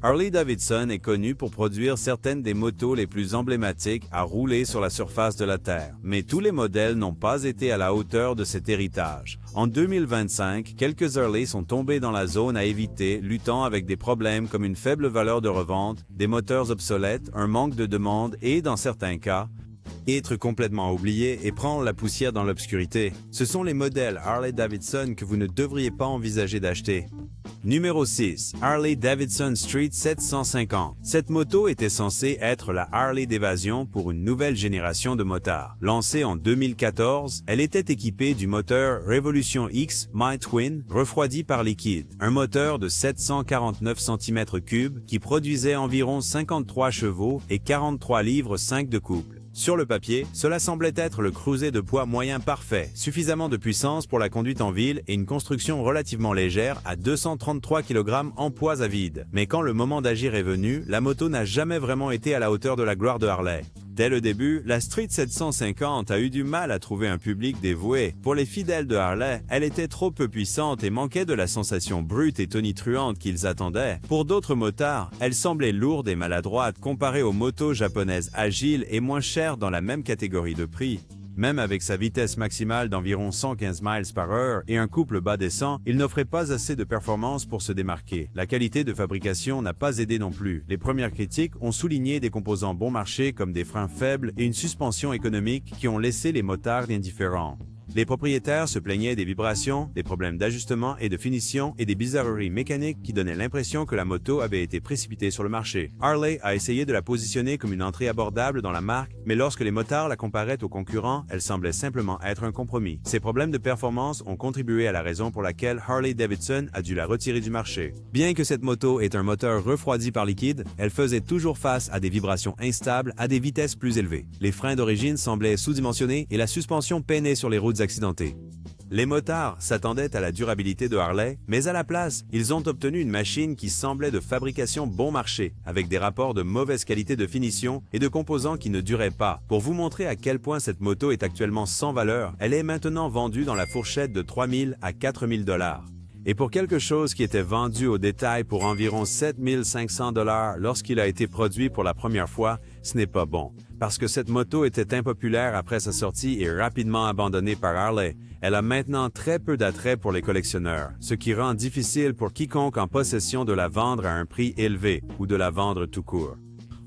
Harley-Davidson est connu pour produire certaines des motos les plus emblématiques à rouler sur la surface de la Terre. Mais tous les modèles n'ont pas été à la hauteur de cet héritage. En 2025, quelques Harley sont tombés dans la zone à éviter, luttant avec des problèmes comme une faible valeur de revente, des moteurs obsolètes, un manque de demande et, dans certains cas, être complètement oublié et prendre la poussière dans l'obscurité. Ce sont les modèles Harley-Davidson que vous ne devriez pas envisager d'acheter. Numéro 6. Harley-Davidson Street 750. Cette moto était censée être la Harley d'évasion pour une nouvelle génération de motards. Lancée en 2014, elle était équipée du moteur Revolution X My-Twin refroidi par liquide, un moteur de 749 cm3 qui produisait environ 53 chevaux et 43 livres 5 de couple. Sur le papier, cela semblait être le cruiser de poids moyen parfait, suffisamment de puissance pour la conduite en ville et une construction relativement légère à 233 kg en poids à vide. Mais quand le moment d'agir est venu, la moto n'a jamais vraiment été à la hauteur de la gloire de Harley. Dès le début, la Street 750 a eu du mal à trouver un public dévoué. Pour les fidèles de Harley, elle était trop peu puissante et manquait de la sensation brute et tonitruante qu'ils attendaient. Pour d'autres motards, elle semblait lourde et maladroite comparée aux motos japonaises agiles et moins chères dans la même catégorie de prix. Même avec sa vitesse maximale d'environ 115 miles par heure et un couple bas descend, il n'offrait pas assez de performance pour se démarquer. La qualité de fabrication n'a pas aidé non plus. Les premières critiques ont souligné des composants bon marché comme des freins faibles et une suspension économique qui ont laissé les motards indifférents. Les propriétaires se plaignaient des vibrations, des problèmes d'ajustement et de finition et des bizarreries mécaniques qui donnaient l'impression que la moto avait été précipitée sur le marché. Harley a essayé de la positionner comme une entrée abordable dans la marque, mais lorsque les motards la comparaient aux concurrents, elle semblait simplement être un compromis. Ces problèmes de performance ont contribué à la raison pour laquelle Harley-Davidson a dû la retirer du marché. Bien que cette moto ait un moteur refroidi par liquide, elle faisait toujours face à des vibrations instables à des vitesses plus élevées. Les freins d'origine semblaient sous-dimensionnés et la suspension peinait sur les routes accidentés. Les motards s'attendaient à la durabilité de Harley, mais à la place, ils ont obtenu une machine qui semblait de fabrication bon marché, avec des rapports de mauvaise qualité de finition et de composants qui ne duraient pas. Pour vous montrer à quel point cette moto est actuellement sans valeur, elle est maintenant vendue dans la fourchette de 3 000 à 4 000 $. Et pour quelque chose qui était vendu au détail pour environ 7 500 $ lorsqu'il a été produit pour la première fois, ce n'est pas bon. Parce que cette moto était impopulaire après sa sortie et rapidement abandonnée par Harley, elle a maintenant très peu d'attrait pour les collectionneurs, ce qui rend difficile pour quiconque en possession de la vendre à un prix élevé ou de la vendre tout court.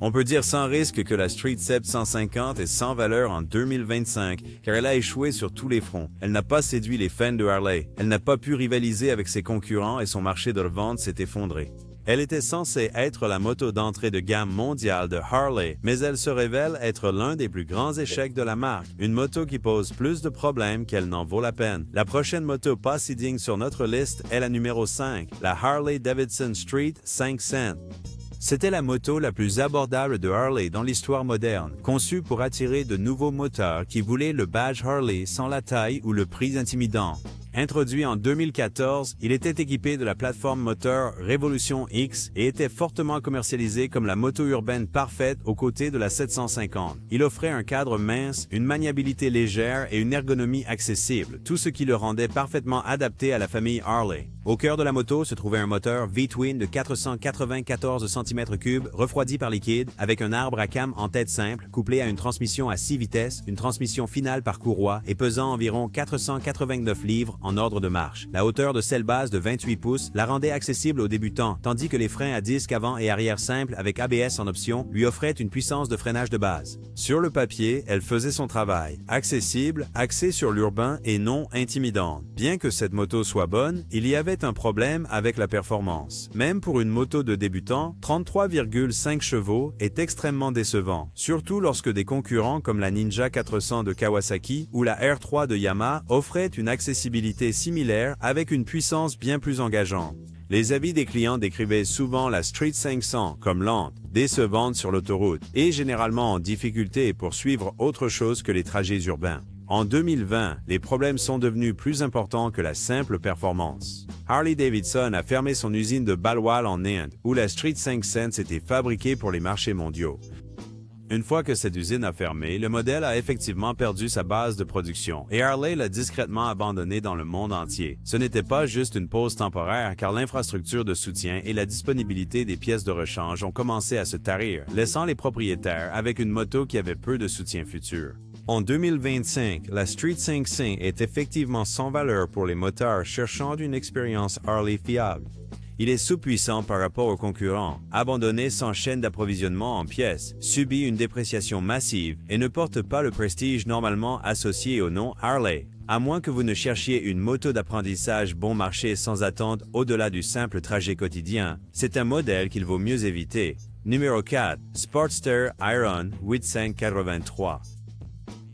On peut dire sans risque que la Street 750 est sans valeur en 2025 car elle a échoué sur tous les fronts. Elle n'a pas séduit les fans de Harley, elle n'a pas pu rivaliser avec ses concurrents et son marché de revente s'est effondré. Elle était censée être la moto d'entrée de gamme mondiale de Harley, mais elle se révèle être l'un des plus grands échecs de la marque. Une moto qui pose plus de problèmes qu'elle n'en vaut la peine. La prochaine moto pas si digne sur notre liste est la numéro 5, la Harley-Davidson Street 500. C'était la moto la plus abordable de Harley dans l'histoire moderne, conçue pour attirer de nouveaux moteurs qui voulaient le badge Harley sans la taille ou le prix intimidant. Introduit en 2014, il était équipé de la plateforme moteur Revolution X et était fortement commercialisé comme la moto urbaine parfaite aux côtés de la 750. Il offrait un cadre mince, une maniabilité légère et une ergonomie accessible, tout ce qui le rendait parfaitement adapté à la famille Harley. Au cœur de la moto se trouvait un moteur V-Twin de 494 cm3 refroidi par liquide avec un arbre à cam en tête simple couplé à une transmission à 6 vitesses, une transmission finale par courroie et pesant environ 489 livres en ordre de marche. La hauteur de selle base de 28 pouces la rendait accessible aux débutants, tandis que les freins à disque avant et arrière simples avec ABS en option lui offraient une puissance de freinage de base. Sur le papier, elle faisait son travail. Accessible, axée sur l'urbain et non intimidante. Bien que cette moto soit bonne, il y avait un problème avec la performance. Même pour une moto de débutant, 33,5 chevaux est extrêmement décevant, surtout lorsque des concurrents comme la Ninja 400 de Kawasaki ou la R3 de Yamaha offraient une accessibilité similaire avec une puissance bien plus engageante. Les avis des clients décrivaient souvent la Street 500 comme lente, décevante sur l'autoroute et généralement en difficulté pour suivre autre chose que les trajets urbains. En 2020, les problèmes sont devenus plus importants que la simple performance. Harley-Davidson a fermé son usine de Balwal en Inde, où la Street 500 était fabriquée pour les marchés mondiaux. Une fois que cette usine a fermé, le modèle a effectivement perdu sa base de production et Harley l'a discrètement abandonné dans le monde entier. Ce n'était pas juste une pause temporaire car l'infrastructure de soutien et la disponibilité des pièces de rechange ont commencé à se tarir, laissant les propriétaires avec une moto qui avait peu de soutien futur. En 2025, la Street 500 est effectivement sans valeur pour les motards cherchant une expérience Harley fiable. Il est sous-puissant par rapport aux concurrents, abandonné sans chaîne d'approvisionnement en pièces, subit une dépréciation massive et ne porte pas le prestige normalement associé au nom Harley. À moins que vous ne cherchiez une moto d'apprentissage bon marché sans attente au-delà du simple trajet quotidien, c'est un modèle qu'il vaut mieux éviter. Numéro 4. Sportster Iron 883.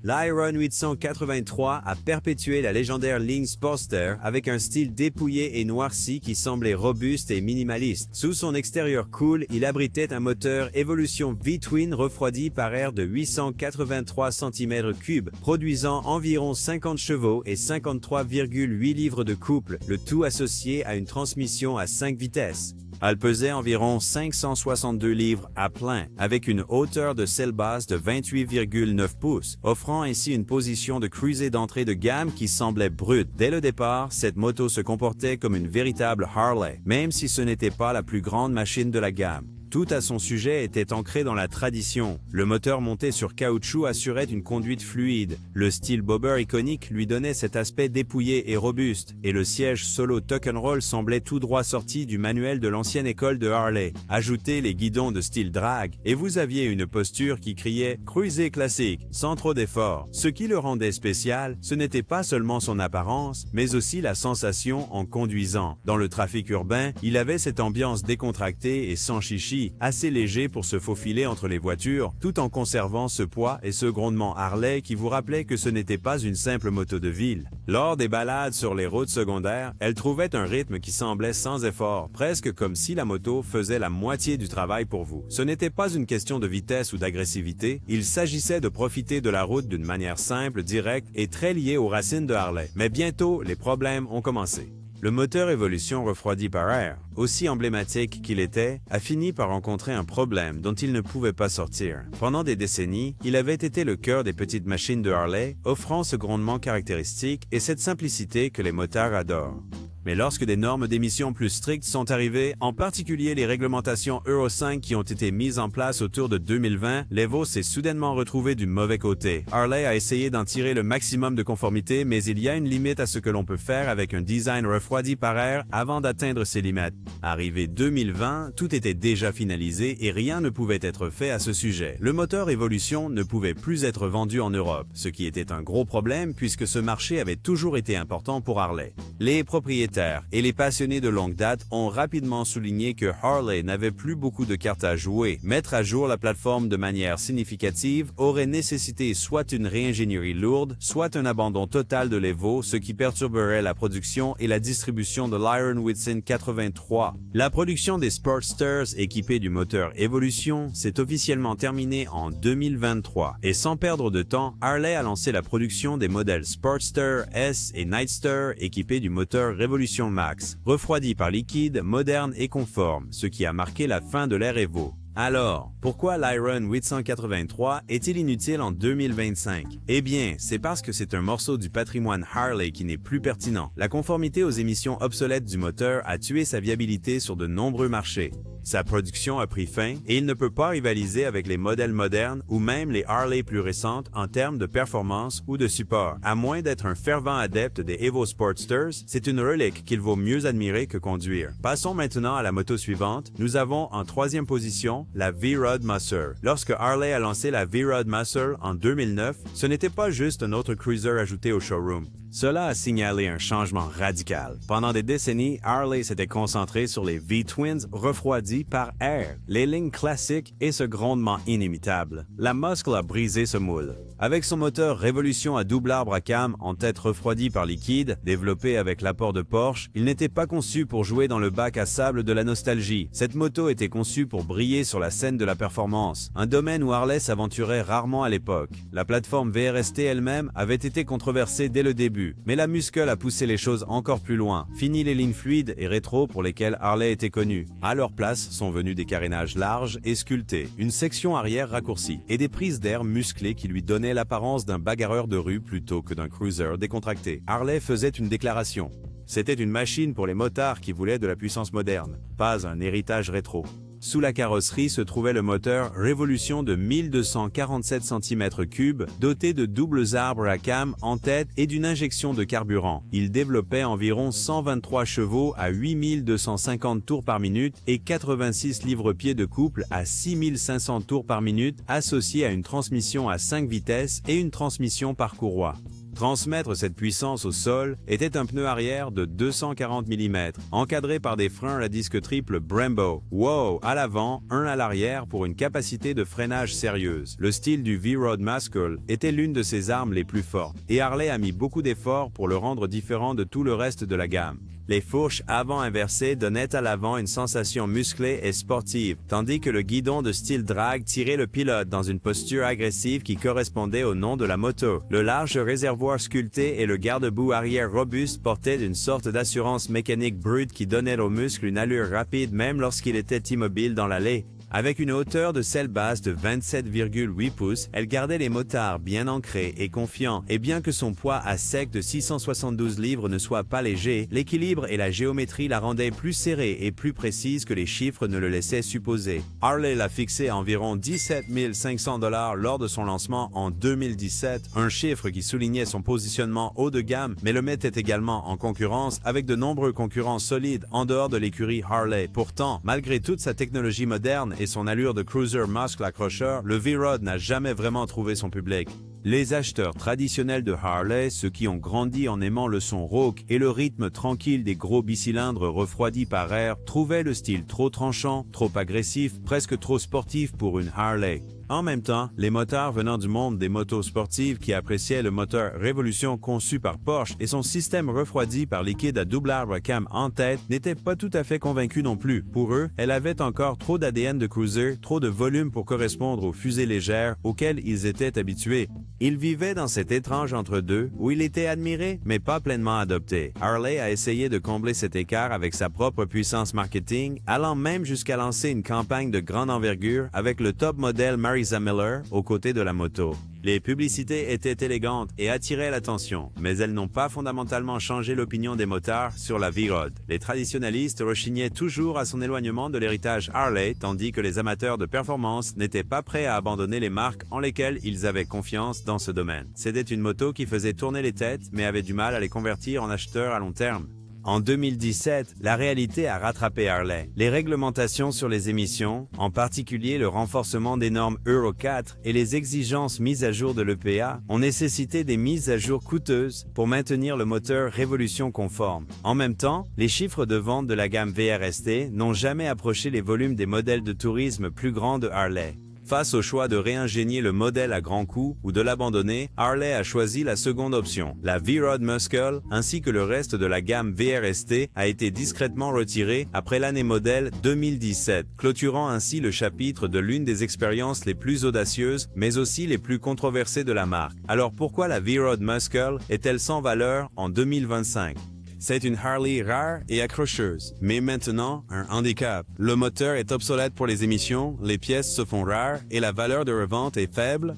L'Iron 883 a perpétué la légendaire ligne Sportster avec un style dépouillé et noirci qui semblait robuste et minimaliste. Sous son extérieur cool, il abritait un moteur Evolution V-Twin refroidi par air de 883 cm3, produisant environ 50 chevaux et 53,8 livres de couple, le tout associé à une transmission à 5 vitesses. Elle pesait environ 562 livres à plein, avec une hauteur de selle basse de 28,9 pouces, offrant ainsi une position de cruisée d'entrée de gamme qui semblait brute. Dès le départ, cette moto se comportait comme une véritable Harley, même si ce n'était pas la plus grande machine de la gamme. Tout à son sujet était ancré dans la tradition. Le moteur monté sur caoutchouc assurait une conduite fluide. Le style bobber iconique lui donnait cet aspect dépouillé et robuste, et le siège solo tuck and roll semblait tout droit sorti du manuel de l'ancienne école de Harley. Ajoutez les guidons de style drag, et vous aviez une posture qui criait « cruiser classique », sans trop d'efforts. Ce qui le rendait spécial, ce n'était pas seulement son apparence, mais aussi la sensation en conduisant. Dans le trafic urbain, il avait cette ambiance décontractée et sans chichi, assez léger pour se faufiler entre les voitures, tout en conservant ce poids et ce grondement Harley qui vous rappelait que ce n'était pas une simple moto de ville. Lors des balades sur les routes secondaires, elle trouvait un rythme qui semblait sans effort, presque comme si la moto faisait la moitié du travail pour vous. Ce n'était pas une question de vitesse ou d'agressivité, il s'agissait de profiter de la route d'une manière simple, directe et très liée aux racines de Harley. Mais bientôt, les problèmes ont commencé. Le moteur Evolution refroidi par air, aussi emblématique qu'il était, a fini par rencontrer un problème dont il ne pouvait pas sortir. Pendant des décennies, il avait été le cœur des petites machines de Harley, offrant ce grondement caractéristique et cette simplicité que les motards adorent. Mais lorsque des normes d'émission plus strictes sont arrivées, en particulier les réglementations Euro 5 qui ont été mises en place autour de 2020, l'Evo s'est soudainement retrouvé du mauvais côté. Harley a essayé d'en tirer le maximum de conformité, mais il y a une limite à ce que l'on peut faire avec un design refroidi par air avant d'atteindre ces limites. Arrivé 2020, tout était déjà finalisé et rien ne pouvait être fait à ce sujet. Le moteur Evolution ne pouvait plus être vendu en Europe, ce qui était un gros problème puisque ce marché avait toujours été important pour Harley. Les propriétaires et les passionnés de longue date ont rapidement souligné que Harley n'avait plus beaucoup de cartes à jouer. Mettre à jour la plateforme de manière significative aurait nécessité soit une réingénierie lourde, soit un abandon total de l'Evo, ce qui perturberait la production et la distribution de l'Iron 883. La production des Sportsters équipés du moteur Evolution s'est officiellement terminée en 2023 et sans perdre de temps, Harley a lancé la production des modèles Sportster S et Nightster équipés du moteur Revolution Max, refroidi par liquide, moderne et conforme, ce qui a marqué la fin de l'ère Evo. Alors, pourquoi l'Iron 883 est-il inutile en 2025? Eh bien, c'est parce que c'est un morceau du patrimoine Harley qui n'est plus pertinent. La conformité aux émissions obsolètes du moteur a tué sa viabilité sur de nombreux marchés. Sa production a pris fin et il ne peut pas rivaliser avec les modèles modernes ou même les Harley plus récentes en termes de performance ou de support. À moins d'être un fervent adepte des Evo Sportsters, c'est une relique qu'il vaut mieux admirer que conduire. Passons maintenant à la moto suivante. Nous avons en troisième position la V-Rod Muscle. Lorsque Harley a lancé la V-Rod Muscle en 2009, ce n'était pas juste un autre cruiser ajouté au showroom. Cela a signalé un changement radical. Pendant des décennies, Harley s'était concentré sur les V-Twins refroidis par air, les lignes classiques et ce grondement inimitable. La Muscle a brisé ce moule. Avec son moteur Révolution à double arbre à cam en tête refroidie par liquide, développé avec l'apport de Porsche, il n'était pas conçu pour jouer dans le bac à sable de la nostalgie. Cette moto était conçue pour briller sur la scène de la performance, un domaine où Harley s'aventurait rarement à l'époque. La plateforme VRST elle-même avait été controversée dès le début. début. Mais la muscle a poussé les choses encore plus loin. Fini les lignes fluides et rétro pour lesquelles Harley était connue. À leur place sont venus des carénages larges et sculptés, une section arrière raccourcie et des prises d'air musclées qui lui donnaient l'apparence d'un bagarreur de rue plutôt que d'un cruiser décontracté. Harley faisait une déclaration. C'était une machine pour les motards qui voulaient de la puissance moderne, pas un héritage rétro. Sous la carrosserie se trouvait le moteur Revolution de 1247 cm3, doté de doubles arbres à cam en tête et d'une injection de carburant. Il développait environ 123 chevaux à 8250 tours par minute et 86 livres-pieds de couple à 6500 tours par minute, associés à une transmission à 5 vitesses et une transmission par courroie. Transmettre cette puissance au sol était un pneu arrière de 240 mm, encadré par des freins à disque triple Brembo. Wow! À l'avant, un à l'arrière pour une capacité de freinage sérieuse. Le style du V-Rod Muscle était l'une de ses armes les plus fortes, et Harley a mis beaucoup d'efforts pour le rendre différent de tout le reste de la gamme. Les fourches avant inversées donnaient à l'avant une sensation musclée et sportive, tandis que le guidon de style drag tirait le pilote dans une posture agressive qui correspondait au nom de la moto. Le large réservoir sculpté et le garde-boue arrière robuste portaient une sorte d'assurance mécanique brute qui donnait aux muscles une allure rapide même lorsqu'il était immobile dans l'allée. Avec une hauteur de selle basse de 27,8 pouces, elle gardait les motards bien ancrés et confiants, et bien que son poids à sec de 672 livres ne soit pas léger, l'équilibre et la géométrie la rendaient plus serrée et plus précise que les chiffres ne le laissaient supposer. Harley l'a fixé à environ 17 500 $ lors de son lancement en 2017, un chiffre qui soulignait son positionnement haut de gamme, mais le mettait également en concurrence avec de nombreux concurrents solides en dehors de l'écurie Harley. Pourtant, malgré toute sa technologie moderne et son allure de cruiser muscle accrocheur, le V-Rod n'a jamais vraiment trouvé son public. Les acheteurs traditionnels de Harley, ceux qui ont grandi en aimant le son rauque et le rythme tranquille des gros bicylindres refroidis par air, trouvaient le style trop tranchant, trop agressif, presque trop sportif pour une Harley. En même temps, les motards venant du monde des motos sportives qui appréciaient le moteur Revolution conçu par Porsche et son système refroidi par liquide à double arbre à cam en tête n'étaient pas tout à fait convaincus non plus. Pour eux, elle avait encore trop d'ADN de cruiser, trop de volume pour correspondre aux fusées légères auxquelles ils étaient habitués. Ils vivaient dans cet étrange entre-deux où il était admiré mais pas pleinement adopté. Harley a essayé de combler cet écart avec sa propre puissance marketing, allant même jusqu'à lancer une campagne de grande envergure avec le top modèle Marisa Miller aux côtés de la moto. Les publicités étaient élégantes et attiraient l'attention, mais elles n'ont pas fondamentalement changé l'opinion des motards sur la V-Rod. Les traditionalistes rechignaient toujours à son éloignement de l'héritage Harley, tandis que les amateurs de performance n'étaient pas prêts à abandonner les marques en lesquelles ils avaient confiance dans ce domaine. C'était une moto qui faisait tourner les têtes, mais avait du mal à les convertir en acheteurs à long terme. En 2017, la réalité a rattrapé Harley. Les réglementations sur les émissions, en particulier le renforcement des normes Euro 4 et les exigences mises à jour de l'EPA, ont nécessité des mises à jour coûteuses pour maintenir le moteur Revolution conforme. En même temps, les chiffres de vente de la gamme VRST n'ont jamais approché les volumes des modèles de tourisme plus grands de Harley. Face au choix de réingénier le modèle à grands coups ou de l'abandonner, Harley a choisi la seconde option. La V-Rod Muscle, ainsi que le reste de la gamme VRST, a été discrètement retiré après l'année modèle 2017, clôturant ainsi le chapitre de l'une des expériences les plus audacieuses, mais aussi les plus controversées de la marque. Alors pourquoi la V-Rod Muscle est-elle sans valeur en 2025? C'est une Harley rare et accrocheuse, mais maintenant un handicap. Le moteur est obsolète pour les émissions, les pièces se font rares et la valeur de revente est faible.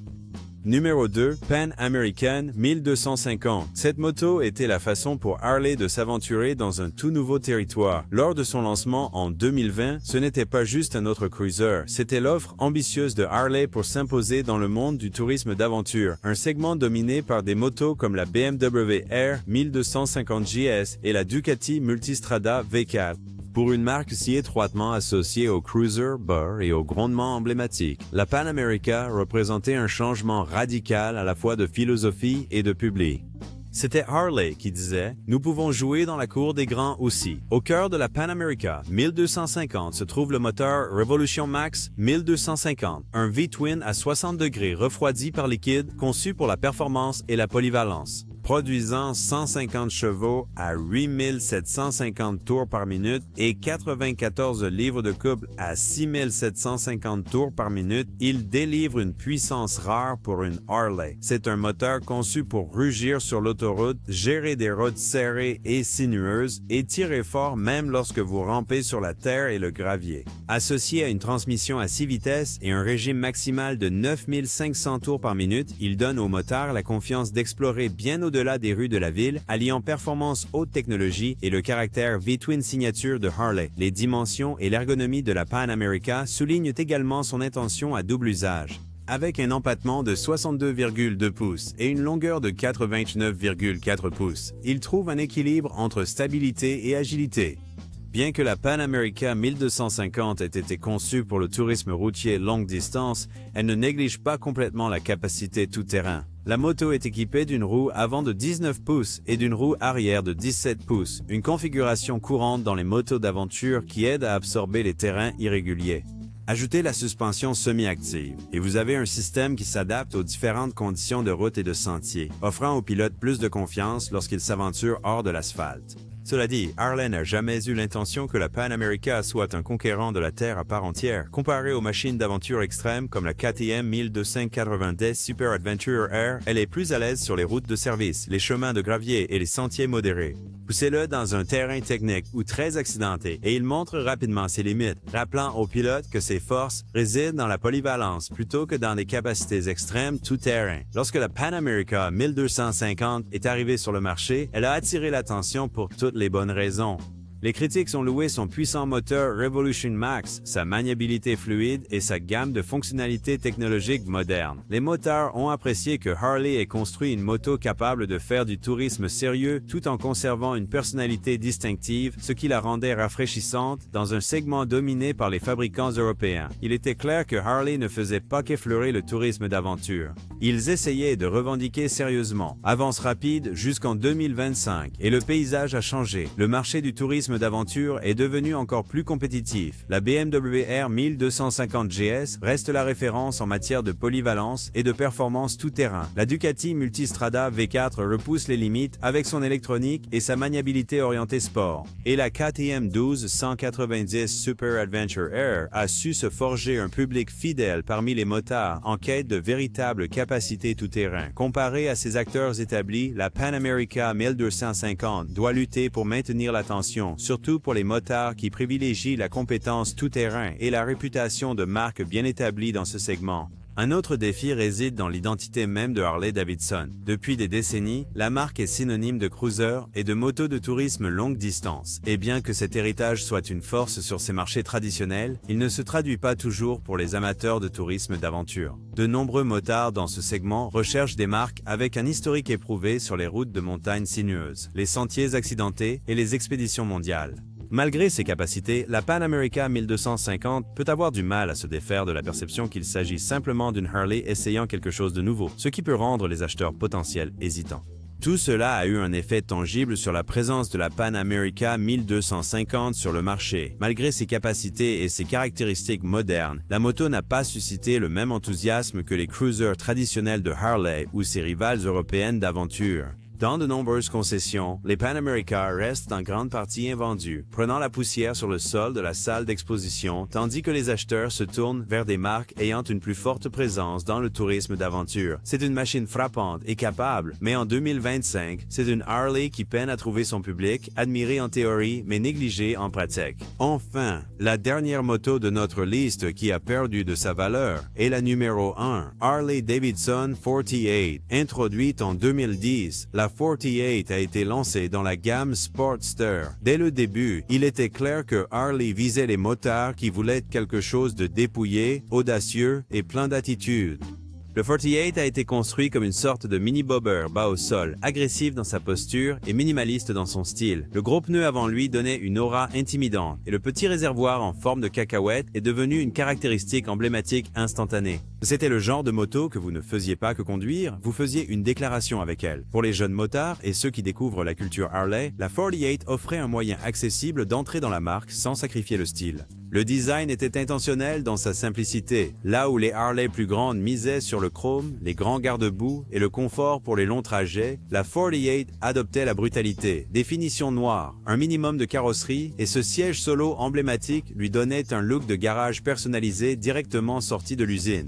Numéro 2, Pan American 1250. Cette moto était la façon pour Harley de s'aventurer dans un tout nouveau territoire. Lors de son lancement en 2020, ce n'était pas juste un autre cruiser, c'était l'offre ambitieuse de Harley pour s'imposer dans le monde du tourisme d'aventure, un segment dominé par des motos comme la BMW R 1250 GS et la Ducati Multistrada V4. Pour une marque si étroitement associée au cruiser bas et au grondement emblématique, la Pan America représentait un changement radical à la fois de philosophie et de public. C'était Harley qui disait « Nous pouvons jouer dans la cour des grands aussi ». Au cœur de la Pan America 1250 se trouve le moteur Revolution Max 1250, un V-twin à 60 degrés refroidi par liquide conçu pour la performance et la polyvalence. produisant 150 chevaux à 8750 tours par minute et 94 livres de couple à 6750 tours par minute, il délivre une puissance rare pour une Harley. C'est un moteur conçu pour rugir sur l'autoroute, gérer des routes serrées et sinueuses et tirer fort même lorsque vous rampez sur la terre et le gravier. Associé à une transmission à 6 vitesses et un régime maximal de 9500 tours par minute, il donne au moteur la confiance d'explorer bien au-delà des rues de la ville, alliant performance haute technologie et le caractère V-twin signature de Harley. Les dimensions et l'ergonomie de la Pan America soulignent également son intention à double usage. Avec un empattement de 62,2 pouces et une longueur de 89,4 pouces, il trouve un équilibre entre stabilité et agilité. Bien que la Pan America 1250 ait été conçue pour le tourisme routier longue distance, elle ne néglige pas complètement la capacité tout-terrain. La moto est équipée d'une roue avant de 19 pouces et d'une roue arrière de 17 pouces, une configuration courante dans les motos d'aventure qui aide à absorber les terrains irréguliers. Ajoutez la suspension semi-active et vous avez un système qui s'adapte aux différentes conditions de route et de sentier, offrant au pilote plus de confiance lorsqu'il s'aventure hors de l'asphalte. Cela dit, Harley n'a jamais eu l'intention que la Pan America soit un conquérant de la Terre à part entière. Comparée aux machines d'aventure extrêmes comme la KTM 1290 Super Adventurer R, elle est plus à l'aise sur les routes de service, les chemins de gravier et les sentiers modérés. Poussez-le dans un terrain technique ou très accidenté et il montre rapidement ses limites, rappelant au pilote que ses forces résident dans la polyvalence plutôt que dans des capacités extrêmes tout-terrain. Lorsque la Pan America 1250 est arrivée sur le marché, elle a attiré l'attention pour toutes les bonnes raisons. Les critiques ont loué son puissant moteur Revolution Max, sa maniabilité fluide et sa gamme de fonctionnalités technologiques modernes. Les motards ont apprécié que Harley ait construit une moto capable de faire du tourisme sérieux tout en conservant une personnalité distinctive, ce qui la rendait rafraîchissante dans un segment dominé par les fabricants européens. Il était clair que Harley ne faisait pas qu'effleurer le tourisme d'aventure. Ils essayaient de revendiquer sérieusement. Avance rapide jusqu'en 2025 et le paysage a changé. Le marché du tourisme d'aventure est devenu encore plus compétitif. La BMW R 1250 GS reste la référence en matière de polyvalence et de performance tout-terrain. La Ducati Multistrada V4 repousse les limites avec son électronique et sa maniabilité orientée sport. Et la KTM 1290 Super Adventure R a su se forger un public fidèle parmi les motards en quête de véritables capacités tout-terrain. Comparée à ses acteurs établis, la Pan America 1250 doit lutter pour maintenir l'attention, surtout pour les motards qui privilégient la compétence tout-terrain et la réputation de marque bien établie dans ce segment. Un autre défi réside dans l'identité même de Harley-Davidson. Depuis des décennies, la marque est synonyme de cruiser et de moto de tourisme longue distance. Et bien que cet héritage soit une force sur ces marchés traditionnels, il ne se traduit pas toujours pour les amateurs de tourisme d'aventure. De nombreux motards dans ce segment recherchent des marques avec un historique éprouvé sur les routes de montagne sinueuses, les sentiers accidentés et les expéditions mondiales. Malgré ses capacités, la Pan America 1250 peut avoir du mal à se défaire de la perception qu'il s'agit simplement d'une Harley essayant quelque chose de nouveau, ce qui peut rendre les acheteurs potentiels hésitants. Tout cela a eu un effet tangible sur la présence de la Pan America 1250 sur le marché. Malgré ses capacités et ses caractéristiques modernes, la moto n'a pas suscité le même enthousiasme que les cruisers traditionnels de Harley ou ses rivales européennes d'aventure. Dans de nombreuses concessions, les Pan America restent en grande partie invendus, prenant la poussière sur le sol de la salle d'exposition, tandis que les acheteurs se tournent vers des marques ayant une plus forte présence dans le tourisme d'aventure. C'est une machine frappante et capable, mais en 2025, c'est une Harley qui peine à trouver son public, admirée en théorie, mais négligée en pratique. Enfin, la dernière moto de notre liste qui a perdu de sa valeur est la numéro 1, Harley-Davidson 48. Introduite en 2010, la 48 a été lancée dans la gamme Sportster. Dès le début, il était clair que Harley visait les motards qui voulaient quelque chose de dépouillé, audacieux et plein d'attitude. Le 48 a été construit comme une sorte de mini-bobber bas au sol, agressif dans sa posture et minimaliste dans son style. Le gros pneu avant lui donnait une aura intimidante et le petit réservoir en forme de cacahuète est devenu une caractéristique emblématique instantanée. C'était le genre de moto que vous ne faisiez pas que conduire, vous faisiez une déclaration avec elle. Pour les jeunes motards et ceux qui découvrent la culture Harley, la 48 offrait un moyen accessible d'entrer dans la marque sans sacrifier le style. Le design était intentionnel dans sa simplicité. Là où les Harley plus grandes misaient sur le chrome, les grands garde-boue et le confort pour les longs trajets, la 48 adoptait la brutalité, définition noire, un minimum de carrosserie et ce siège solo emblématique lui donnait un look de garage personnalisé directement sorti de l'usine.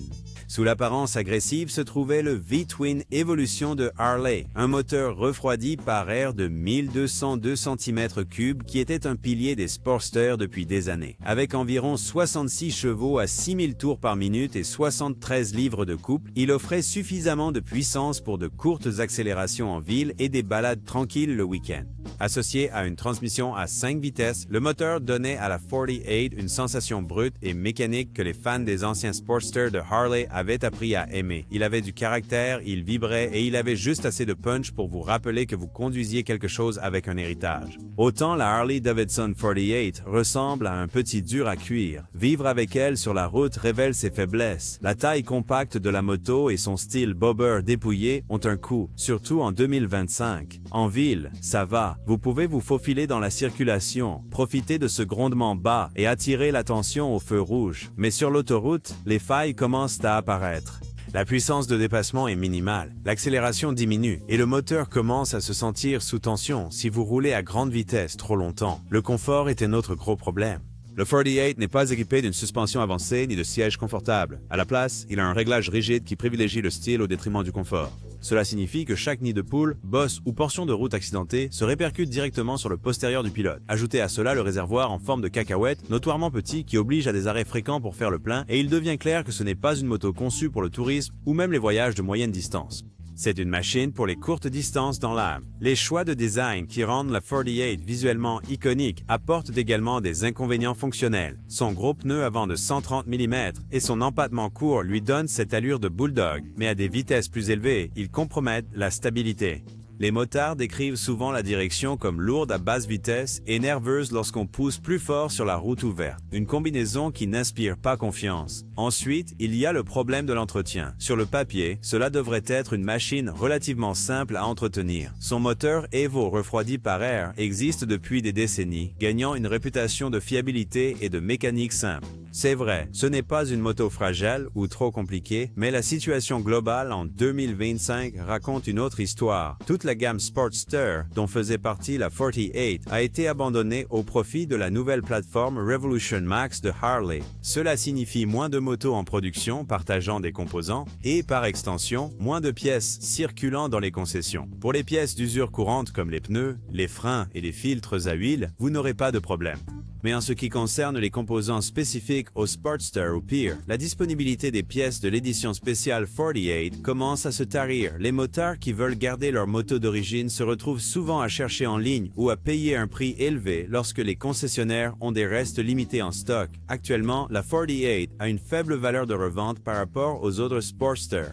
Sous l'apparence agressive se trouvait le V-Twin Evolution de Harley, un moteur refroidi par air de 1202 cm3 qui était un pilier des Sportsters depuis des années. Avec environ 66 chevaux à 6000 tours par minute et 73 livres de couple, il offrait suffisamment de puissance pour de courtes accélérations en ville et des balades tranquilles le week-end. Associé à une transmission à 5 vitesses, le moteur donnait à la 48 une sensation brute et mécanique que les fans des anciens Sportsters de Harley avaient appris à aimer. Il avait du caractère, il vibrait et il avait juste assez de punch pour vous rappeler que vous conduisiez quelque chose avec un héritage. Autant la Harley-Davidson 48 ressemble à un petit dur à cuire. Vivre avec elle sur la route révèle ses faiblesses. La taille compacte de la moto et son style bobber dépouillé ont un coût, surtout en 2025. En ville, ça va. Vous pouvez vous faufiler dans la circulation, profiter de ce grondement bas et attirer l'attention au feu rouge. Mais sur l'autoroute, les failles commencent à apparaître. La puissance de dépassement est minimale, l'accélération diminue et le moteur commence à se sentir sous tension si vous roulez à grande vitesse trop longtemps. Le confort est un autre gros problème. Le 48 n'est pas équipé d'une suspension avancée ni de siège confortable. À la place, il a un réglage rigide qui privilégie le style au détriment du confort. Cela signifie que chaque nid de poule, bosse ou portion de route accidentée se répercute directement sur le postérieur du pilote. Ajoutez à cela le réservoir en forme de cacahuète, notoirement petit, qui oblige à des arrêts fréquents pour faire le plein, et il devient clair que ce n'est pas une moto conçue pour le tourisme ou même les voyages de moyenne distance. C'est une machine pour les courtes distances dans l'âme. Les choix de design qui rendent la 48 visuellement iconique apportent également des inconvénients fonctionnels. Son gros pneu avant de 130 mm et son empattement court lui donnent cette allure de bulldog, mais à des vitesses plus élevées, ils compromettent la stabilité. Les motards décrivent souvent la direction comme lourde à basse vitesse et nerveuse lorsqu'on pousse plus fort sur la route ouverte, une combinaison qui n'inspire pas confiance. Ensuite, il y a le problème de l'entretien. Sur le papier, cela devrait être une machine relativement simple à entretenir. Son moteur Evo refroidi par air existe depuis des décennies, gagnant une réputation de fiabilité et de mécanique simple. C'est vrai, ce n'est pas une moto fragile ou trop compliquée, mais la situation globale en 2025 raconte une autre histoire. Toute la gamme Sportster, dont faisait partie la 48, a été abandonnée au profit de la nouvelle plateforme Revolution Max de Harley. Cela signifie moins de motos en production partageant des composants et, par extension, moins de pièces circulant dans les concessions. Pour les pièces d'usure courante comme les pneus, les freins et les filtres à huile, vous n'aurez pas de problème. Mais en ce qui concerne les composants spécifiques au Sportster ou pire, la disponibilité des pièces de l'édition spéciale 48 commence à se tarir. Les motards qui veulent garder leur moto d'origine se retrouvent souvent à chercher en ligne ou à payer un prix élevé lorsque les concessionnaires ont des restes limités en stock. Actuellement, la 48 a une faible valeur de revente par rapport aux autres Sportster.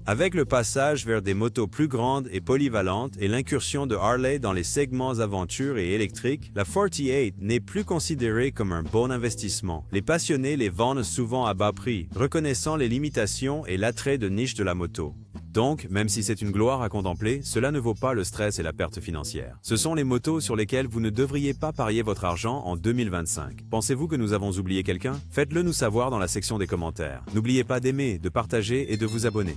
Avec le passage vers des motos plus grandes et polyvalentes et l'incursion de Harley dans les segments aventure et électrique, la 48 n'est plus considérée comme un bon investissement. Les passionnés les vendent souvent à bas prix, reconnaissant les limitations et l'attrait de niche de la moto. Donc, même si c'est une gloire à contempler, cela ne vaut pas le stress et la perte financière. Ce sont les motos sur lesquelles vous ne devriez pas parier votre argent en 2025. Pensez-vous que nous avons oublié quelqu'un? Faites-le nous savoir dans la section des commentaires. N'oubliez pas d'aimer, de partager et de vous abonner.